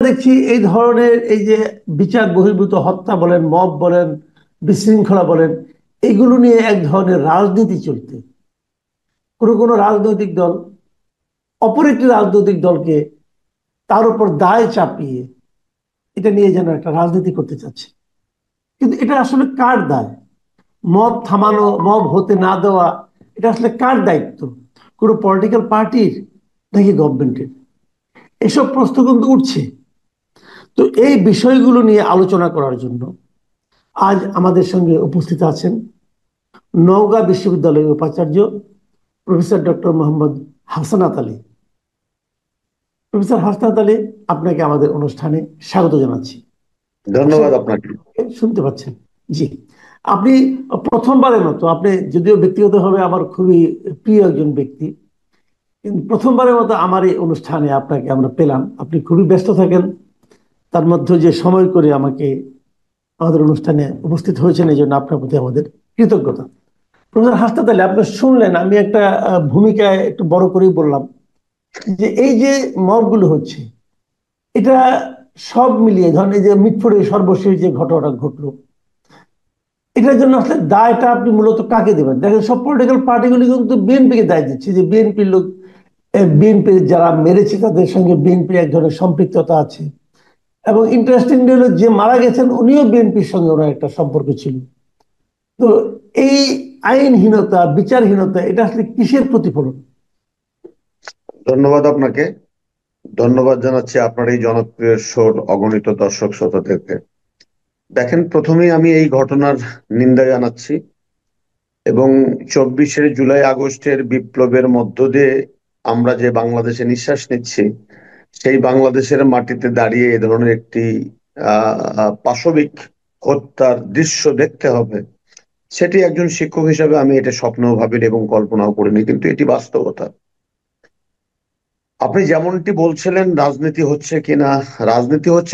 দেখছি এই ধরনের এই যে বিচার বহির্ভূত হত্যা বলেন, মব বলেন, বিশৃঙ্খলা বলেন, এগুলো নিয়ে এক ধরনের রাজনীতি চলতে, কোনো কোনো রাজনৈতিক দল অপর একটি রাজনৈতিক দলকে তার উপর দায় চাপিয়ে এটা নিয়ে যেন একটা রাজনীতি করতে চাচ্ছে। কিন্তু এটা আসলে কার দায়? মব থামানো, মব হতে না দেওয়া, এটা আসলে কার দায়িত্ব? কোনো পলিটিক্যাল পার্টির নাকি গভর্নমেন্টের? এসব প্রশ্ন কিন্তু উঠছে। তো এই বিষয়গুলো নিয়ে আলোচনা করার জন্য আজ আমাদের সঙ্গে উপস্থিত আছেন নওগাঁ বিশ্ববিদ্যালয়ের উপাচার্য professor doctor Mohammad Hasnat Ali. Professor Hasnat Ali, আপনাকে আমাদের অনুষ্ঠানে স্বাগত জানাচ্ছি। আশা ধন্যবাদ করি আপনাকে। শুনতে পাচ্ছেন। জি, আপনি প্রথমবারের মতো, আপনি যদিও ব্যক্তিগতভাবে আমার খুবই প্রিয় একজন ব্যক্তি, কিন্তু প্রথমবারের মতো আমার এই অনুষ্ঠানে আপনাকে আমরা পেলাম। আপনি খুবই ব্যস্ত থাকেন, তার মধ্যে যে সময় করে আমাকে আমাদের অনুষ্ঠানে উপস্থিত হয়েছেন, এই জন্য আপনার প্রতি আমাদের কৃতজ্ঞতা। প্রফেসর হাসনাত আলী, আপনি শুনলেন আমি একটা ভূমিকায় একটু বড় করেই বললাম যে এই যে মবগুলো হচ্ছে, এটা সব মিলিয়ে ধরেন এই যে মিটফোর্ডে সর্বশেষ যে ঘটনাটা ঘটলো, এটার জন্য আসলে দায়টা আপনি মূলত কাকে দেবেন? দেখেন, সব পলিটিক্যাল পার্টিগুলি কিন্তু বিএনপিকে দায় দিচ্ছে যে বিএনপির লোক, বিএনপির যারা মেরেছে তাদের সঙ্গে বিএনপির এক ধরনের সম্পৃক্ততা আছে। এবং ইন্টারেস্টিং হলো, যে মারা গেছেন উনিও বিএনপির সঙ্গে ওনার একটা সম্পর্ক ছিল। তো এই আইনহীনতা, বিচারহীনতা, এটা আসলে কিসের প্রতিফলন? ধন্যবাদ আপনাকে। ধন্যবাদ জানাচ্ছি আপনার এই জনপ্রিয় শোর অগণিত দর্শক শ্রোতাদেরকে। দেখেন, প্রথমেই আমি এই ঘটনার নিন্দা জানাচ্ছি এবং 24শে জুলাই আগস্টের বিপ্লবের মধ্য দিয়ে আমরা যে বাংলাদেশে নিঃশ্বাস নিচ্ছি, সেই বাংলাদেশের মাটিতে দাঁড়িয়ে এ ধরনের একটি পাশবিক হত্যার দৃশ্য দেখতে হবে, সেটি একজন শিক্ষক হিসেবে আমি এটা স্বপ্নও ভাবিনি এবং কল্পনাও করিনি, কিন্তু এটি বাস্তবতা। আপনি যেমনটি বলছিলেন রাজনীতি হচ্ছে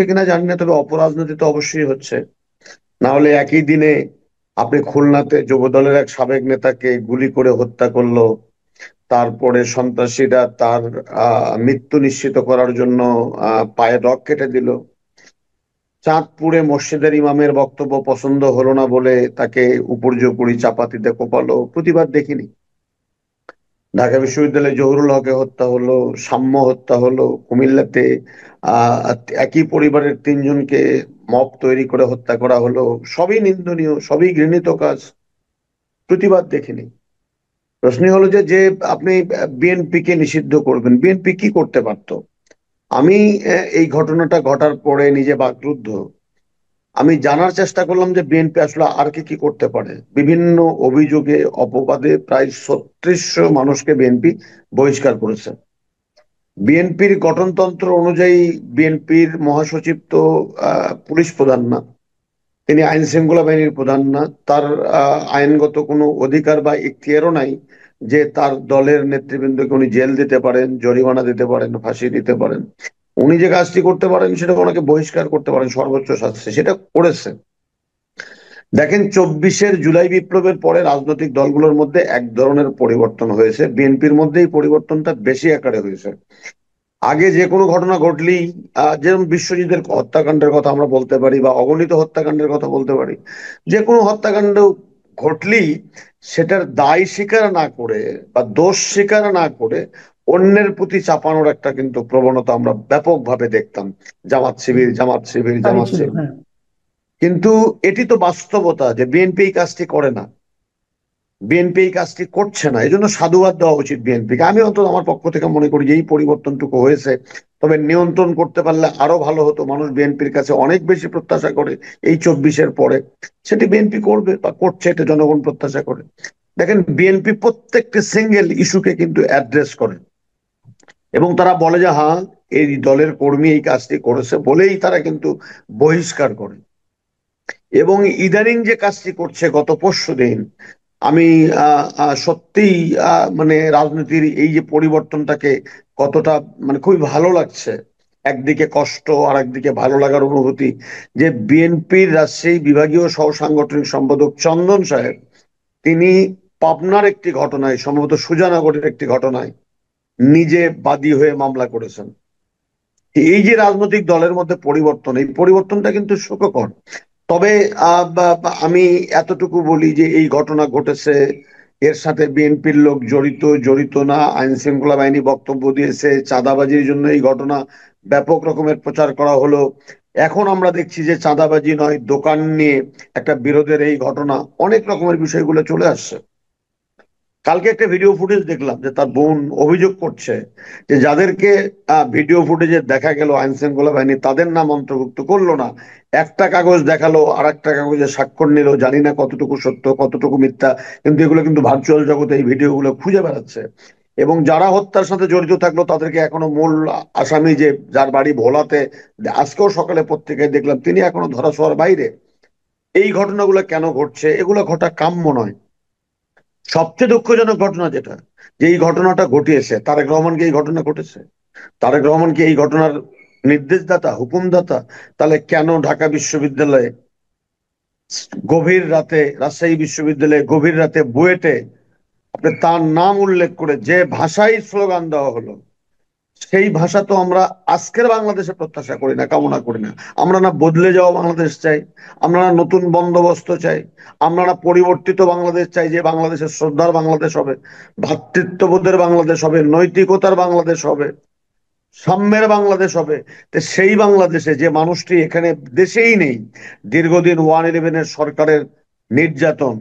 কিনা জানি না, তবে অপরাজনীতি তো অবশ্যই হচ্ছে। না হলে একই দিনে আপনি খুলনাতে যুবদলের এক সাবেক নেতাকে গুলি করে হত্যা করলো, তারপরে সন্ত্রাসীরা তার মৃত্যু নিশ্চিত করার জন্য পায়ে নখ কেটে দিল। চাঁদপুরে মসজিদের ইমামের বক্তব্য পছন্দ হলো না বলে তাকে উপর্যুপরি চাপাতিতে কোপালো, প্রতিবাদ দেখিনি। ঢাকা বিশ্ববিদ্যালয়ে জহুরুল হকে হত্যা হলো, সাম্য হত্যা হলো, কুমিল্লাতে আহ একই পরিবারের তিনজনকে মব তৈরি করে হত্যা করা হলো। সবই নিন্দনীয়, সবই ঘৃণিত কাজ, প্রতিবাদ দেখিনি। প্রশ্ন হলো যে যে আপনি বিএনপি কে নিষিদ্ধ করবেন, বিএনপি কি করতে পারতো? আমি এই ঘটনাটা ঘটার পরে নিজে বাকরুদ্ধ। আমি জানার চেষ্টা করলাম যে বিএনপি আসলে আর কি কি করতে পারে। বিভিন্ন অভিযোগে, অপবাদে প্রায় ৩৬০০ মানুষকে বিএনপি বহিষ্কার করেছে। বিএনপির গঠনতন্ত্র অনুযায়ী বিএনপির মহাসচিব তো পুলিশ প্রধান না, তিনি আইন শৃঙ্খলা বাহিনীর প্রধান না, তার আইনগত কোনো অধিকার বা ইখতিয়ারও নাই যে তার দলের নেতৃবৃন্দকে উনি জেল দিতে পারেন, জরিমানা দিতে পারেন, ফাঁসি দিতে পারেন। উনি যে কাজটি করতে পারেন সেটা ওনাকে বহিষ্কার করতে পারেন সর্বোচ্চ শাস্তি, সেটা করেছে। দেখেন, 24শে জুলাই বিপ্লবের পরে রাজনৈতিক দলগুলোর মধ্যে এক ধরনের পরিবর্তন হয়েছে, বিএনপির মধ্যেই পরিবর্তনটা বেশি আকারে হয়েছে। আগে যে কোনো ঘটনা ঘটলেই যেরকম বিশ্বজিতের হত্যাকাণ্ডের কথা আমরা বলতে পারি বা অগণিত হত্যাকাণ্ডের কথা বলতে পারি, যে কোনো হত্যাকাণ্ড ঘটলেই সেটার দায় স্বীকার না করে বা দোষ স্বীকার না করে অন্যের প্রতি চাপানোর একটা কিন্তু প্রবণতা আমরা ব্যাপকভাবে দেখতাম। জামাত শিবির, জামাত শিবির, তাই জামাত ছিল, শিবির। হ্যাঁ। কিন্তু এটি তো বাস্তবতা যে বিএনপি এই কাজটি করে না, বিএনপি এই কাজটি করছে না। এই জন্য সাধুবাদ দেওয়া উচিত বিএনপিকে। আমি অন্তত আমার পক্ষ থেকে মনে করি যে এই পরিবর্তনটুকু হয়েছে, তবে নিয়ন্ত্রণ করতে পারলে আরো ভালো হতো। মানুষ বিএনপির কাছে অনেক বেশি প্রত্যাশা করে এই 24-এর পরে, সেটি বিএনপি করবে বা করছে, এটা জনগণ প্রত্যাশা করে। দেখেন, বিএনপি প্রত্যেকটি সিঙ্গেল ইস্যুকে কিন্তু অ্যাড্রেস করে এবং তারা বলে যে হ্যাঁ, এই দলের কর্মী এই কাজটি করেছে বলেই তারা কিন্তু বহিষ্কার করে। এবং ইদানিং যে কাজটি করছে গত পরশুদিন, আমি সত্যিই মানে রাজনীতির এই যে পরিবর্তনটাকে কতটা মানে খুবই ভালো লাগছে। একদিকে কষ্ট আর একদিকে ভালো লাগার অনুভূতি যে বিএনপির রাজশাহী বিভাগীয় সহ সাংগঠনিক সম্পাদক চন্দন সাহেব, তিনি পাবনার একটি ঘটনায়, সম্ভবত সুজানগরের একটি ঘটনায় নিজে বাদী হয়ে মামলা করেছেন। এই যে রাজনৈতিক দলের মধ্যে পরিবর্তন, এই পরিবর্তনটা কিন্তু সুখকর। তবে আমি এতটুকু বলি যে এই ঘটনা ঘটেছে, এর সাথে বিএনপির লোক জড়িত জড়িত না, আইন শৃঙ্খলা বাহিনী বক্তব্য দিয়েছে, চাঁদাবাজির জন্য এই ঘটনা ব্যাপক রকমের প্রচার করা হলো। এখন আমরা দেখছি যে চাঁদাবাজি নয়, দোকান নিয়ে একটা বিরোধের এই ঘটনা, অনেক রকমের বিষয়গুলো চলে আসছে। কালকে একটা ভিডিও ফুটেজ দেখলাম যে তার বোন অভিযোগ করছে যে যাদেরকে ভিডিও ফুটেজে দেখা গেল আইন শৃঙ্খলা বাহিনী তাদের নাম অন্তর্ভুক্ত করলো না, একটা কাগজ দেখালো আর একটা কাগজে স্বাক্ষর নিল, জানি না কতটুকু সত্য কতটুকু মিথ্যা, কিন্তু এগুলো কিন্তু ভার্চুয়াল জগতে এই ভিডিওগুলো খুঁজে বেড়াচ্ছে। এবং যারা হত্যার সাথে জড়িত থাকলো তাদেরকে এখনো মূল আসামি যে যার বাড়ি ভোলাতে, আজকেও সকালে পত্রিকায় দেখলাম তিনি এখনো ধরাছোঁয়ার বাইরে। এই ঘটনাগুলো কেন ঘটছে? এগুলো ঘটা কাম্য নয়। সবচেয়ে দুঃখজনক ঘটনা যেটা, যে এই ঘটনাটা ঘটিয়েছে তারেক রহমান কি এই ঘটনা ঘটেছে? তারেক রহমান কি এই ঘটনার নির্দেশদাতা, হুকুমদাতা? তাহলে কেন ঢাকা বিশ্ববিদ্যালয়ে গভীর রাতে, রাজশাহী বিশ্ববিদ্যালয়ে গভীর রাতে বুয়েটে আপনি তার নাম উল্লেখ করে যে ভাষায় স্লোগান দেওয়া হলো, সেই ভাষা তো আমরা আজকের বাংলাদেশে প্রত্যাশা করি না, কামনা করি না। আমরা না বদলে যাওয়া বাংলাদেশ চাই, আমরা না নতুন বন্দোবস্ত চাই, আমরা না পরিবর্তিত বাংলাদেশ চাই, যে বাংলাদেশের শ্রদ্ধার বাংলাদেশ হবে, ভ্রাতৃত্ববোধের বাংলাদেশ হবে, নৈতিকতার বাংলাদেশ হবে, সাম্যের বাংলাদেশ হবে। তো সেই বাংলাদেশে যে মানুষটি এখানে দেশেই নেই, দীর্ঘদিন 111 সরকারের নির্যাতন,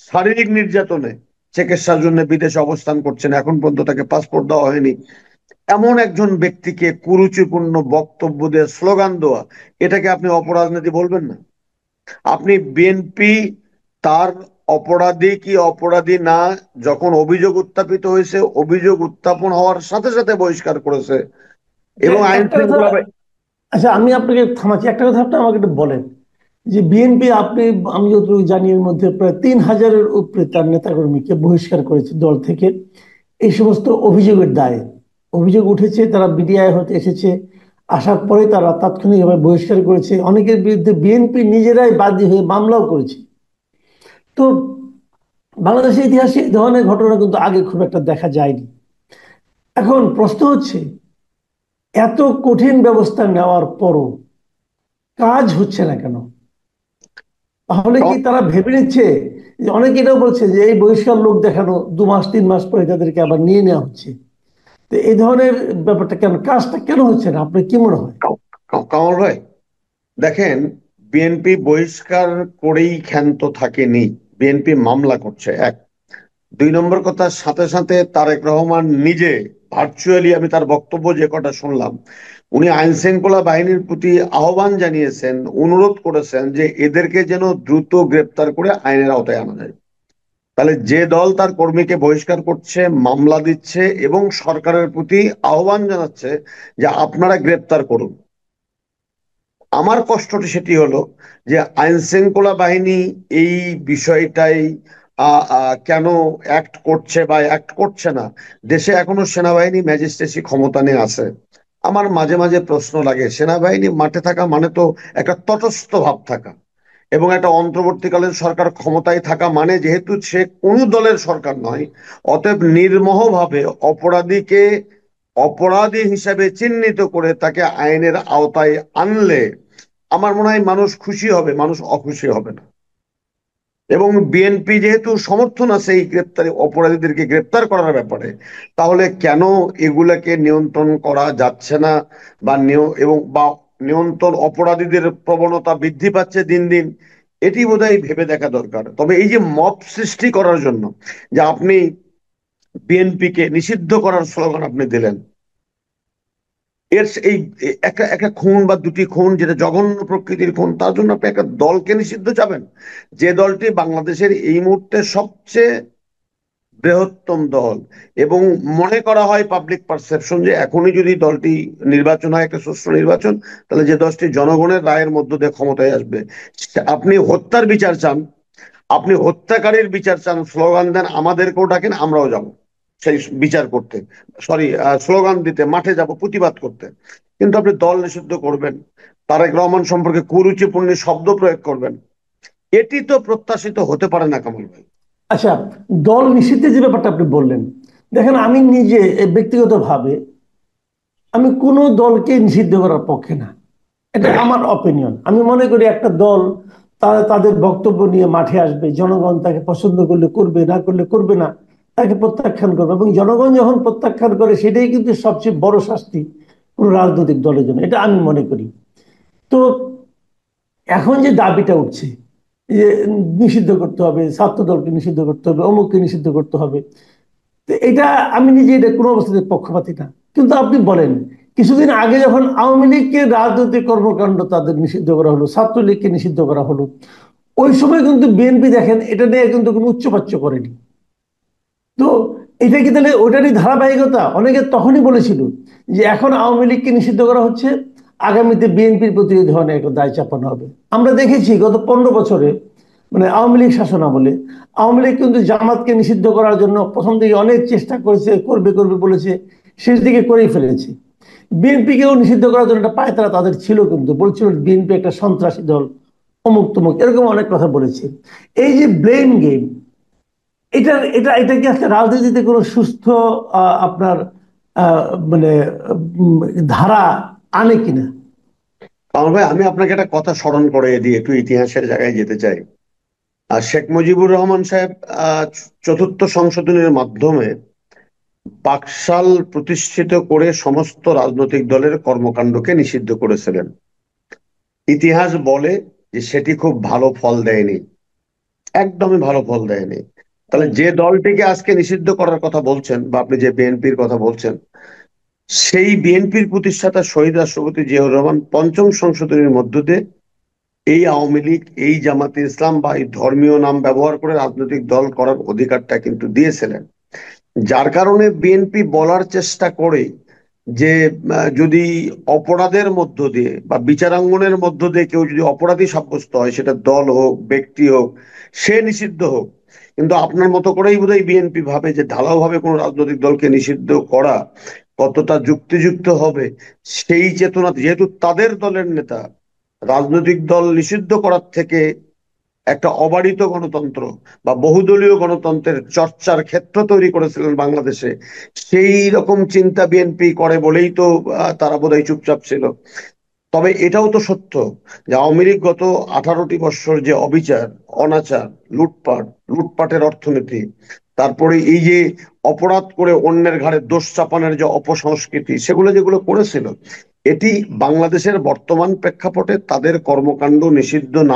শারীরিক নির্যাতনে চিকিৎসার জন্য বিদেশে অবস্থান করছেন, এখন পর্যন্ত তাকে পাসপোর্ট দেওয়া হয়নি, এমন একজন ব্যক্তিকে কুরুচিপূর্ণ বক্তব্য দিয়ে স্লোগান দেওয়া, এটাকে আপনি অপরাজনীতি বলবেন না? আপনি বিএনপি তার অপরাধী কি অপরাধী না, যখন অভিযোগ উত্থাপিত হয়েছে অভিযোগ উত্থাপন হওয়ার সাথে সাথে বহিষ্কার করেছে। এবং আইন একটা কথা, শৃঙ্খলা আচ্ছা আমি আপনাকে থামাচ্ছি, একটা কথা আপনি আমাকে একটু বলেন যে বিএনপি, আপনি, আমি যতটুকু জানি এর মধ্যে প্রায় 3,000-এর উপরে তার নেতাকর্মীকে বহিষ্কার করেছে দল থেকে এই সমস্ত অভিযোগের দায়ে। অভিযোগ উঠেছে, তারা বিডিআই হতে এসেছে, আসার পরে তারা তাৎক্ষণিকভাবে বহিষ্কার করেছে, অনেকের বিরুদ্ধে বিএনপি নিজেরাই বাদী হয়ে মামলাও করেছে। তো বাংলাদেশের ইতিহাসে এই ধরনের ঘটনা কিন্তু আগে খুব একটা দেখা যায়নি। এখন প্রশ্ন হচ্ছে, এত কঠিন ব্যবস্থা নেওয়ার পরও কাজ হচ্ছে না কেন? তাহলে কি তারা ভেবে নিচ্ছে, যে অনেকে এটাও বলছে যে এই বহিষ্কার লোক দেখানো 2 মাস 3 মাস পরে তাদেরকে আবার নিয়ে নেওয়া হচ্ছে। তো এই ধরনের ব্যাপারটা কেন, কাজটা কেন হচ্ছে না, আপনার কি মনে হয়? কামাল ভাই, দেখেন, বিএনপি বহিষ্কার করেই ক্ষান্ত থাকেনি, বিএনপি মামলা করছে, এক। 2 নম্বর কথা, সাথে সাথে তারেক রহমান নিজে ভার্চুয়ালি, আমি তার বক্তব্য যে কটা শুনলাম, উনি আইন শৃঙ্খলা বাহিনীর প্রতি আহ্বান জানিয়েছেন, অনুরোধ করেছেন যে এদেরকে যেন দ্রুত গ্রেপ্তার করে আইনের আওতায় আনা যায়। তাহলে যে দল তার কর্মীকে বহিষ্কার করছে, মামলা দিচ্ছে এবং সরকারের প্রতি আহ্বান জানাচ্ছে যে আপনারা গ্রেপ্তার করুন, আমার কষ্টটি সেটি হলো যে আইন শৃঙ্খলা বাহিনী এই বিষয়টাই কেন অ্যাক্ট করছে বা অ্যাক্ট করছে না। দেশে এখনো সেনাবাহিনী ম্যাজিস্ট্রেসি ক্ষমতা নিয়ে আছে। আমার মাঝে মাঝে প্রশ্ন লাগে, সেনাবাহিনী মাঠে থাকা মানে তো একটা তটস্থ ভাব থাকা, এবং একটা অন্তর্বর্তীকালীন সরকার ক্ষমতায় থাকা মানে, যেহেতু সে কোনো দলের সরকার নয়, অতএব নির্মোহভাবে অপরাধীকে অপরাধী হিসাবে চিহ্নিত করে তাকে আইনের আওতায় আনলে আমার মনে হয় মানুষ খুশি হবে, মানুষ অখুশি হবে না। এবং বিএনপি যেহেতু সমর্থন আছে এই গ্রেপ্তারি, অপরাধীদেরকে গ্রেপ্তার করার ব্যাপারে, তাহলে কেন এগুলাকে নিয়ন্ত্রণ করা যাচ্ছে না? বা নিয়ন্ত্রণ, অপরাধীদের প্রবণতা বৃদ্ধি পাচ্ছে দিন দিন, এটি বোধহয় ভেবে দেখা দরকার। তবে এই যে মব সৃষ্টি করার জন্য যে আপনি বিএনপিকে নিষিদ্ধ করার স্লোগান আপনি দিলেন, এই একটা একটা খুন বা দুটি খুন যেটা জঘন্য প্রকৃতির খুন, তার জন্য আপনি একটা দলকে নিষিদ্ধ চাবেন? যে দলটি বাংলাদেশের এই মুহূর্তে সবচেয়ে বৃহত্তম দল, এবং মনে করা হয় পাবলিক পারসেপশন যে এখনই যদি দলটি নির্বাচন হয়, একটা সুষ্ঠু নির্বাচন, তাহলে যে দলটি জনগণের রায়ের মধ্য দিয়ে ক্ষমতায় আসবে। আপনি হত্যার বিচার চান, আপনি হত্যাকারীর বিচার চান, স্লোগান দেন, আমাদেরকেও ডাকেন, আমরাও যাব সেই বিচার করতে, সরি, স্লোগান দিতে, মাঠে যাব প্রতিবাদ করতে। কিন্তু আপনি দল নিষিদ্ধ করবেন, তারেক রহমান সম্পর্কে কুরুচিপূর্ণ শব্দ প্রয়োগ করবেন, এটি তো প্রত্যাশিত হতে পারে না কামাল ভাই। আচ্ছা, দল নিষিদ্ধের যে ব্যাপারটা আপনি বললেন, দেখেন আমি নিজে ব্যক্তিগতভাবে আমি কোনো দলকে নিষিদ্ধ করার পক্ষে না। এটা আমার অপিনিয়ন। আমি মনে করি একটা দল তারা তাদের বক্তব্য নিয়ে মাঠে আসবে, জনগণ তাকে পছন্দ করলে করবে, না করলে করবে না, তাকে প্রত্যাখ্যান করবে, এবং জনগণ যখন প্রত্যাখ্যান করে সেটাই কিন্তু সবচেয়ে বড় শাস্তি কোনো রাজনৈতিক দলের জন্য, এটা আমি মনে করি। তো এখন যে দাবিটা উঠছে যে নিষিদ্ধ করতে হবে, ছাত্র দলকে নিষিদ্ধ করতে হবে, অমুককে নিষিদ্ধ করতে হবে, তো এটা আমি নিজে এটা কোনো অবস্থাতে পক্ষপাতী না। কিন্তু আপনি বলেন, কিছুদিন আগে যখন আওয়ামী লীগকে রাজনৈতিক কর্মকাণ্ড তাদের নিষিদ্ধ করা হলো, ছাত্রলীগকে নিষিদ্ধ করা হলো, ওই সময় কিন্তু বিএনপি দেখেন এটা নিয়ে কিন্তু কোনো উচ্চবাচ্য করেনি। তো এটা কি তাহলে ওটারই ধারাবাহিকতা? অনেকে তখনই বলেছিল যে এখন আওয়ামী লীগকে নিষিদ্ধ করা হচ্ছে, আগামীতে বিএনপির প্রতি এই ধরনের একটা দায় চাপানো হবে। আমরা দেখেছি গত 15 বছরে, মানে আওয়ামী লীগ শাসন আমলে আওয়ামী লীগ কিন্তু জামাতকে নিষিদ্ধ করার জন্য প্রথম দিকে অনেক চেষ্টা করেছে, করবে করবে বলেছে, শেষ দিকে করেই ফেলেছে। বিএনপিকেও নিষিদ্ধ করার জন্য একটা পায়তারা তাদের ছিল, কিন্তু বলছিল বিএনপি একটা সন্ত্রাসী দল, অমুক তমুক, এরকম অনেক কথা বলেছে। এই যে ব্লেম গেম, এটা এটা এটা কি আজকে রাজনীতিতে কোনো সুস্থ আপনার আহ, মানে উম, ধারা আনে কিনা? কারণ ভাই, আমি আপনাকে একটা কথা স্মরণ করে দিয়ে একটু ইতিহাসের জায়গায় যেতে চাই। আর শেখ মুজিবুর রহমান সাহেব আহ চতুর্থ সংশোধনীর মাধ্যমে বাকশাল প্রতিষ্ঠিত করে সমস্ত রাজনৈতিক দলের কর্মকাণ্ডকে নিষিদ্ধ করেছিলেন। ইতিহাস বলে যে সেটি খুব ভালো ফল দেয়নি, একদমই ভালো ফল দেয়নি। তাহলে যে দলটিকে আজকে নিষিদ্ধ করার কথা বলছেন, বা আপনি যে বিএনপির কথা বলছেন, সেই বিএনপির প্রতিষ্ঠাতা শহীদ রাষ্ট্রপতি জিয়াউর রহমান পঞ্চম সংশোধনীর মধ্য দিয়ে এই আওয়ামী লীগ, এই জামাতে ইসলাম বা এই ধর্মীয় নাম ব্যবহার করে রাজনৈতিক দল করার অধিকারটা কিন্তু দিয়েছিলেন। যার কারণে বিএনপি বলার চেষ্টা করে যে যদি অপরাধের মধ্য দিয়ে বা বিচারাঙ্গনের মধ্য দিয়ে কেউ যদি অপরাধী সাব্যস্ত হয়, সেটা দল হোক, ব্যক্তি হোক, সে নিষিদ্ধ হোক। কিন্তু আপনার মতো করেই বোধহয় বিএনপি ভাবে যে ঢালাও ভাবে কোনো রাজনৈতিক দলকে নিষিদ্ধ করা কতটা যুক্তিযুক্ত হবে, সেই চেতনা, যেহেতু তাদের দলের নেতা রাজনৈতিক দল নিষিদ্ধ করার থেকে একটা অবারিত গণতন্ত্র বা বহুদলীয় গণতন্ত্রের চর্চার ক্ষেত্র তৈরি করেছিলেন বাংলাদেশে, সেই রকম চিন্তা বিএনপি করে বলেই তো তারা বোধহয় চুপচাপ ছিল। তবে এটাও তো সত্য যে আওয়ামী লীগ গত 18টি বৎসর যে অবিচার, অনাচার, লুটপাট, লুটপাটের অর্থনীতি, তারপরে এই যে অপরাধ করে অন্যের ঘাড়ে দোষ চাপানোর যে অপসংস্কৃতি, সেগুলো যেগুলো করেছিল, এটি বাংলাদেশের বর্তমান প্রেক্ষাপটে তাদের কর্মকাণ্ড নিষিদ্ধ না